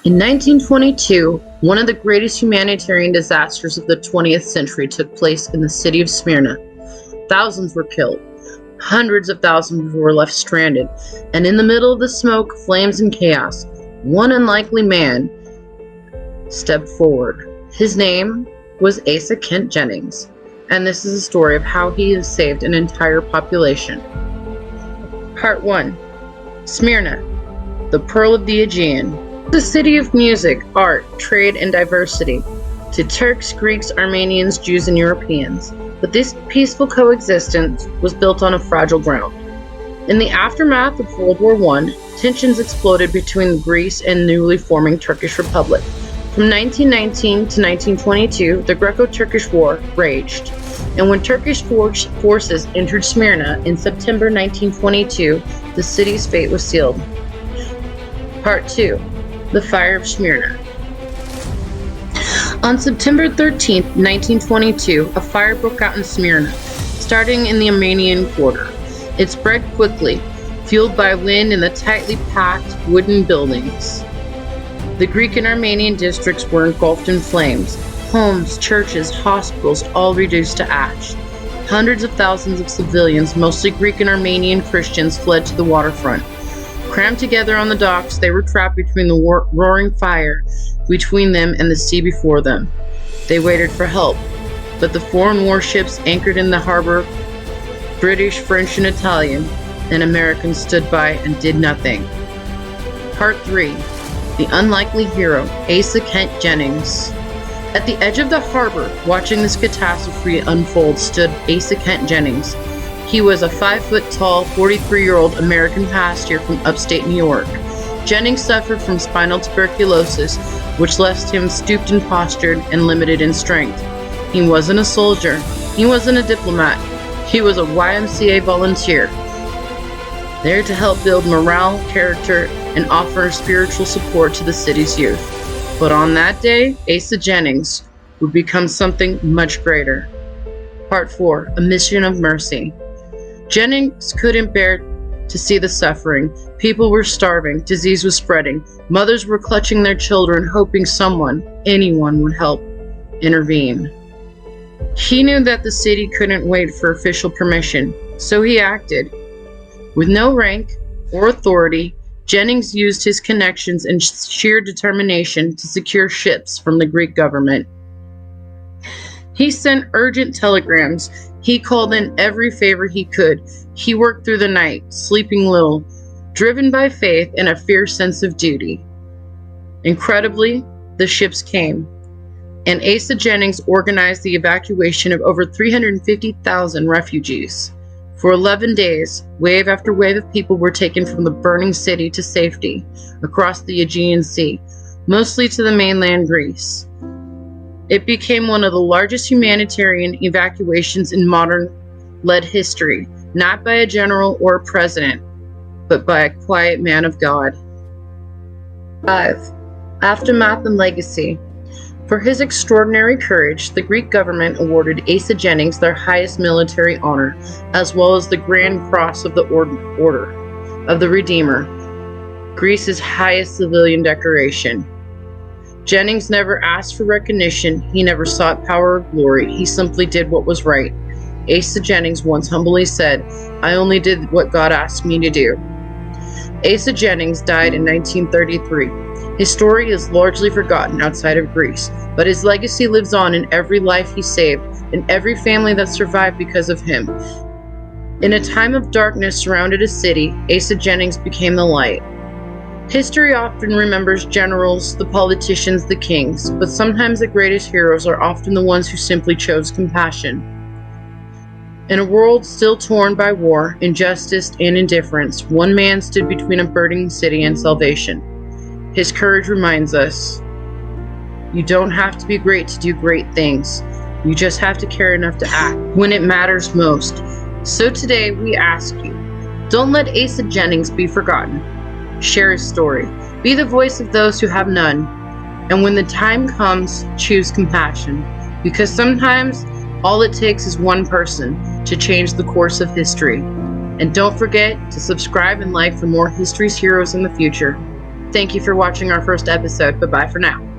In 1922, one of the greatest humanitarian disasters of the 20th century took place in the city of Smyrna. Thousands were killed. Hundreds of thousands were left stranded, and in the middle of the smoke, flames, and chaos, one unlikely man stepped forward. His name was Asa Kent Jennings, and this is a story of how he has saved an entire population. Part 1. Smyrna, the Pearl of the Aegean. The city of music, art, trade, and diversity to Turks, Greeks, Armenians, Jews, and Europeans. But this peaceful coexistence was built on a fragile ground. In the aftermath of World War I, tensions exploded between Greece and newly forming Turkish Republic. From 1919 to 1922, the Greco-Turkish War raged, and when Turkish forces entered Smyrna in September 1922, the city's fate was sealed. Part 2. The Fire of Smyrna. On September 13, 1922, a fire broke out in Smyrna, starting in the Armenian quarter. It spread quickly, fueled by wind in the tightly packed wooden buildings. The Greek and Armenian districts were engulfed in flames. Homes, churches, hospitals, all reduced to ash. Hundreds of thousands of civilians, mostly Greek and Armenian Christians, fled to the waterfront. Crammed together on the docks, they were trapped between the roaring fire between them and the sea before them. They waited for help, but the foreign warships anchored in the harbor, British, French, and Italian, and Americans stood by and did nothing. Part 3. The unlikely hero, Asa Kent Jennings. At the edge of the harbor, watching this catastrophe unfold, stood Asa Kent Jennings. He was a 5-foot-tall, 43-year-old American pastor from upstate New York. Jennings suffered from spinal tuberculosis, which left him stooped and postured and limited in strength. He wasn't a soldier. He wasn't a diplomat. He was a YMCA volunteer, there to help build morale, character, and offer spiritual support to the city's youth. But on that day, Asa Jennings would become something much greater. Part 4. A Mission of Mercy. Jennings couldn't bear to see the suffering. People were starving, disease was spreading, mothers were clutching their children, hoping someone, anyone, would help intervene. He knew that the city couldn't wait for official permission, so he acted. With no rank or authority, Jennings used his connections and sheer determination to secure ships from the Greek government. He sent urgent telegrams. He called in every favor he could. He worked through the night, sleeping little, driven by faith and a fierce sense of duty. Incredibly, the ships came, and Asa Jennings organized the evacuation of over 350,000 refugees. For 11 days, wave after wave of people were taken from the burning city to safety across the Aegean Sea, mostly to the mainland Greece. It became one of the largest humanitarian evacuations in modern-led history, not by a general or a president, but by a quiet man of God. 5. Aftermath and Legacy. For his extraordinary courage, the Greek government awarded Asa Jennings their highest military honor, as well as the Grand Cross of the Order of the Redeemer, Greece's highest civilian decoration. Jennings never asked for recognition. He never sought power or glory. He simply did what was right. Asa Jennings once humbly said, "I only did what God asked me to do." Asa Jennings died in 1933. His story is largely forgotten outside of Greece, but his legacy lives on in every life he saved and every family that survived because of him. In a time of darkness surrounded a city, Asa Jennings became the light. History often remembers generals, the politicians, the kings, but sometimes the greatest heroes are often the ones who simply chose compassion. In a world still torn by war, injustice, and indifference, one man stood between a burning city and salvation. His courage reminds us, you don't have to be great to do great things. You just have to care enough to act when it matters most. So today we ask you, don't let Asa Jennings be forgotten. Share his story. Be the voice of those who have none. And when the time comes, choose compassion. Because sometimes all it takes is one person to change the course of history. And don't forget to subscribe and like for more history's heroes in the future. Thank you for watching our first episode. Bye-bye for now.